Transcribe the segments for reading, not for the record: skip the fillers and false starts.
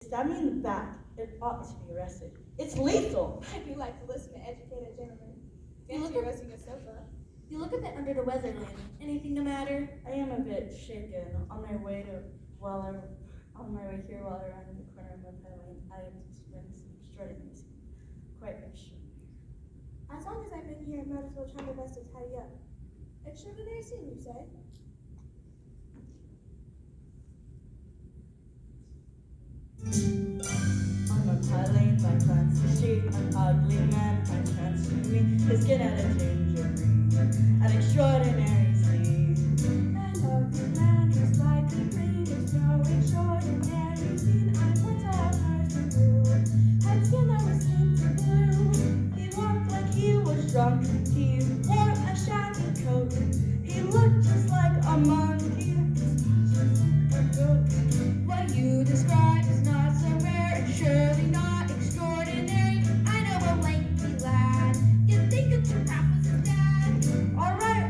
stabbed me in the back. It ought to be arrested. It's lethal. I do like to listen to educated gentlemen. You look Fancy arresting a sofa. You look a bit under the weather, Lynn. Anything the matter? I am a bit shaken. On my way here while I rounded the corner of my lane, I have experienced some extraordinary scenes. Quite extraordinary. As long as I've been here, I might as well try my best to tidy up. Extraordinary scene, you say? On the pie lane by Clancy Street, an ugly man I chanced to meet. His skin had a tinge of green, an extraordinary scene. An ugly man who's slightly green is no extraordinary scene. I once saw a person who had skin that was tinted blue. He walked like he was drunk. He wore a shaggy coat. He looked just like a monkey. A goat. What you describe is not so rare and surely not extraordinary. I know a lanky lad. You'd think a giraffe was his dad. Alright,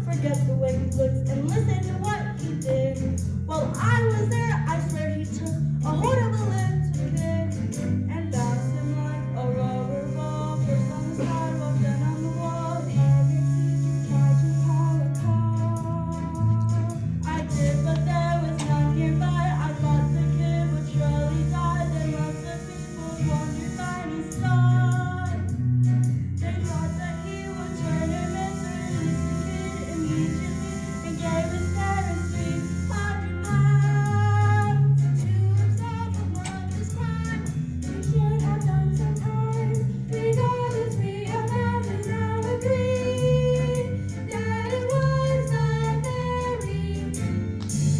forget the way he looks and listen to what he did. While I was there, I swear he took a hold of a little kid and bounced him like a rubber ball. First on the sidewalk, then on the wall. Tried to call a call. I did, but there was none nearby. I thought the kid would surely die. Then lots of people wondered by his side. They thought that he would turn him into the kid immediately and gave his parents £300 To himself along this time. We should have done some time. Regardless, we have now agreed that it was a very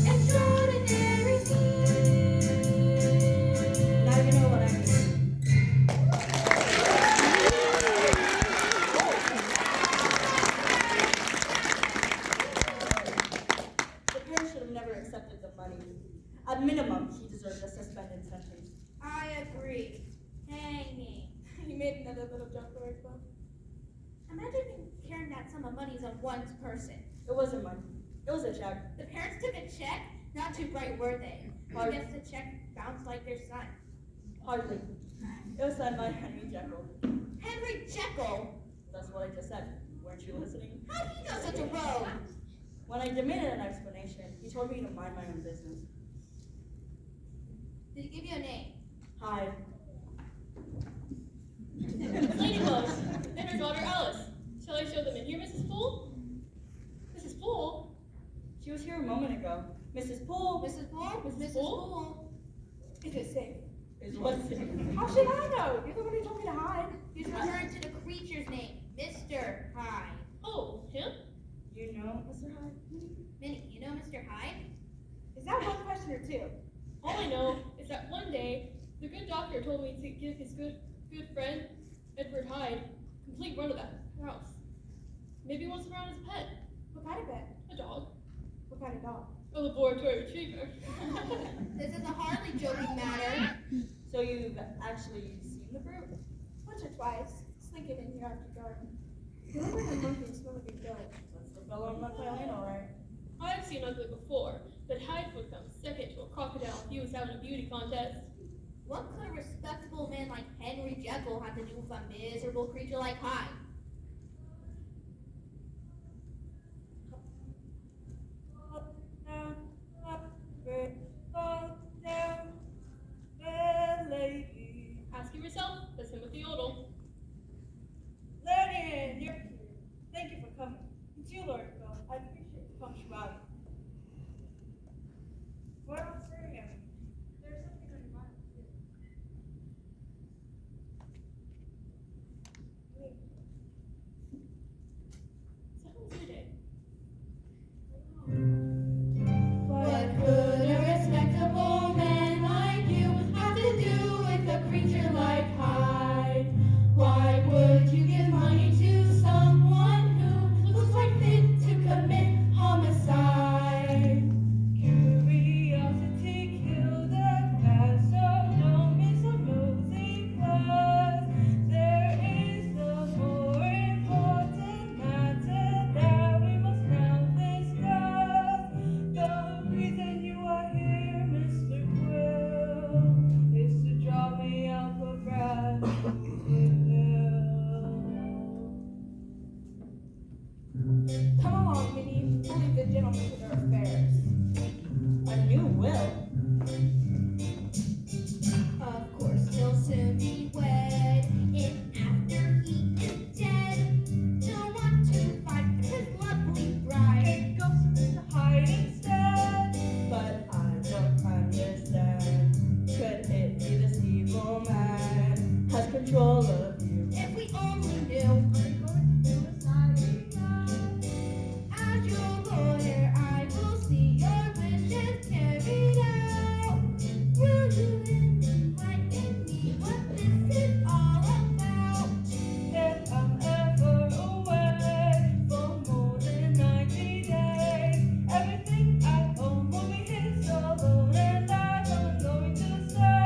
extraordinary scene. Now you know what I mean. The parents should have never accepted the money. At minimum, he deserved a suspended sentence. I agree. Hanging. You made another little joke, Lord Bob. Imagine carrying that sum of money on one's person. It wasn't money. It was a check. The parents took a check? Not too bright, were they? I Hardly. guess the check bounced like their son. Hardly. It was signed by Henry Jekyll. Henry Jekyll? That's what I just said. Weren't you listening? How do you know such a rogue? When I demanded an explanation, he told me to mind my own business. Did he give you a name? Hi. Lady Close, and her daughter Alice. Shall I show them in here, Mrs. Poole? Mrs. Poole? She was here a moment ago. Mrs. Poole. Mrs. Poole? Mrs. Poole? Is it safe? Is what's How should I know? You're the one who told me to hide. He's referring to the creature's name, Mr. Hyde. Oh, him? You know, Mr. Hyde? Minnie, you know Mr. Hyde? Is that one question or two? All I know is that one day, the good doctor told me to give his good friend, Edward Hyde, complete run of that house. Maybe he wants around as a pet. What kind of pet? A dog. What kind of dog? A laboratory retriever. This is a hardly joking matter. So you've actually seen the brute? Once or twice. Slinking in here after dark. You look like a monkey and smell like a goat. That's the fellow in my violin, all right. I've seen ugly before, but Hyde would come second to a crocodile if he was having a beauty contest. What could a respectable man like Henry Jekyll have to do with a miserable creature like Hyde? Asking yourself, that's him with the yodel. Lady, you're here. Thank you for coming. It's you, Lord Phil. I appreciate the punctuality. What else are you? There's something on your mind. control of you. If we only knew. As your lawyer, I will see your wishes carried out. Will you enlighten me what this is all about? If I'm ever away for more than 90 days, everything I own will be his alone, and that's all I'm going to say.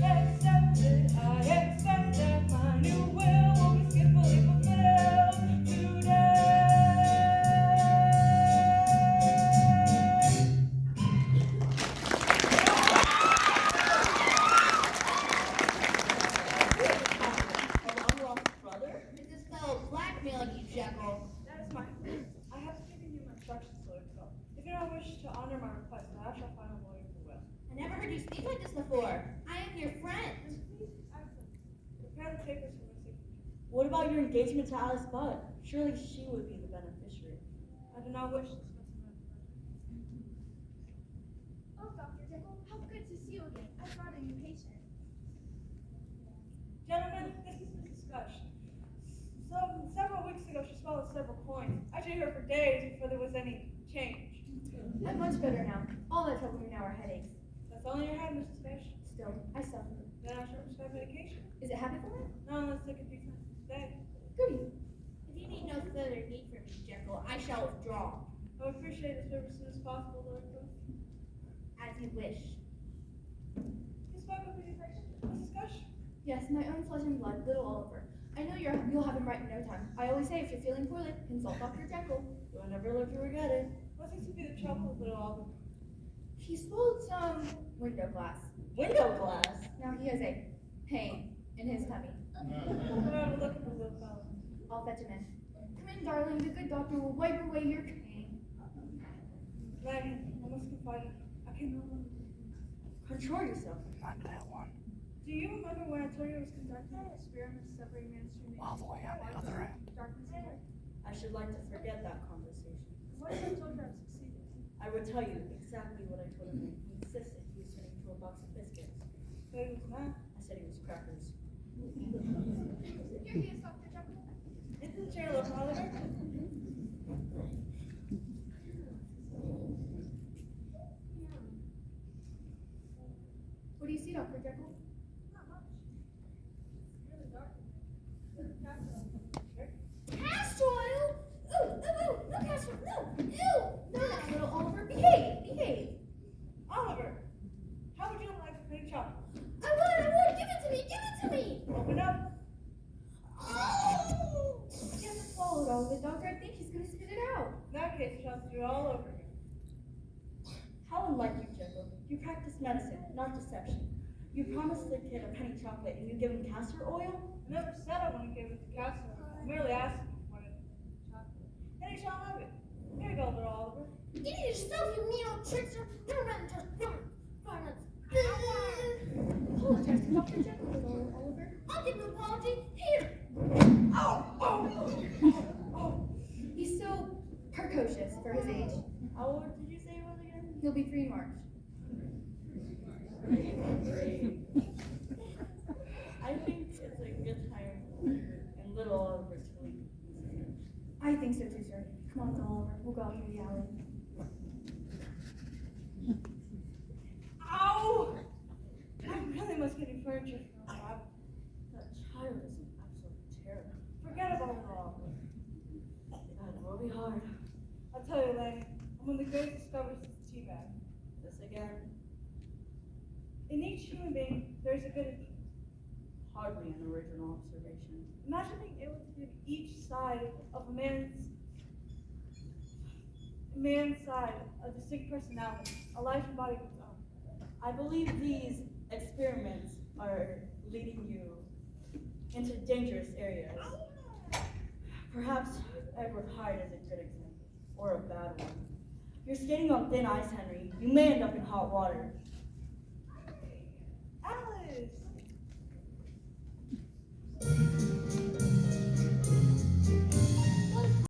Except that I expect that my new will be skillfully fulfilled today. A long-lost brother? Is this fellow blackmailing you, Jekyll? That is mine. I have given you my instructions, Lord Phil. If you don't wish to honor my request, I shall find a lawyer who will. I never heard you speak like this before. I am your friend. Prepare the papers for my signature. What about your engagement to Alice Budd? Surely she would be the beneficiary. I do not wish to spend time Oh, Dr. Jekyll, how good to see you again. I brought a new patient. Gentlemen, this is Mrs. Gush. Several weeks ago, she swallowed several coins. I treated her for days before there was any change. I'm much better now. All that trouble me now are headaches. That's all in your head, Mrs. Fish. Still, I suffer. Then I shall prescribe medication. Is it happy for me? No, let's take a few times today. Goody. If you need no further need for me, Jekyll, I shall withdraw. I would appreciate a service as soon as possible, Lord Phil. As you wish. You spoke of the patient, Mrs. Gush? Yes, my own flesh and blood, little Oliver. I know you'll have him right in no time. I always say if you're feeling poorly, consult Dr. Jekyll. You'll never live to regret it. What seems to be the trouble with little Oliver? He swallowed some window glass. Window glass? Now he has a pain in his tummy. I'm going to look at the little fellow. I'll fetch him in. Come in, darling. The good doctor will wipe away your pain. Maggie, I must confide in you. I can no longer do this. Control yourself. Do you remember when I told you I was conducting an experiment to separate mainstream All the way on the other end. darkness and light? I should like to forget that conversation. What if I told you I succeeded? I would tell you exactly what I told him. He insisted he was turning to a box of biscuits. So he was mad. I said he was crackers. Here he is, Dr. Jekyll. Into the chair, little Oliver. What do you see, Dr. Jekyll? Not much. It's really dark in there. Castor oil? Ooh, ooh, ooh, no castor, no, ew. No, little Oliver. Behave, behave. Oliver, how would you like a cream chocolate? I would, give it to me, give it to me. Open up. Oh. He hasn't swallowed all of it, doctor. I think he's going to spit it out. In that case, we shall have to do it all over again. How unlike you, Jekyll. You practice medicine, not deception. You promised the kid a penny chocolate and you give him castor oil? I never said I want to give it to Castor. I merely asked him if he wanted chocolate. And he shall have it. Here you go, little Oliver. Get it yourself, you mean old trickster. You're running to run. Apologize to Dr. Jekyll, little Oliver. I'll give you an apology. Here. He's so precocious for his age. How old did you say he was again? He'll be 3 in March. I think it's a good time and little Oliver to leave. I think so too, sir. Come on, little Oliver. We'll go out through the alley. Ow! I really must get you furniture from the lab. That child is an absolute terror. Forget about it all. That will be hard. I'll tell you, Lanny, I'm one of the greatest discoveries since the tea bag. This again, In each human being, there's a good and evil. hardly an original observation. Imagine being able to give each side of a man's side a distinct personality, a life and body of its own. I believe these experiments are leading you into dangerous areas. Perhaps Edward Hyde is a good example, or a bad one. You're skating on thin ice, Henry. You may end up in hot water.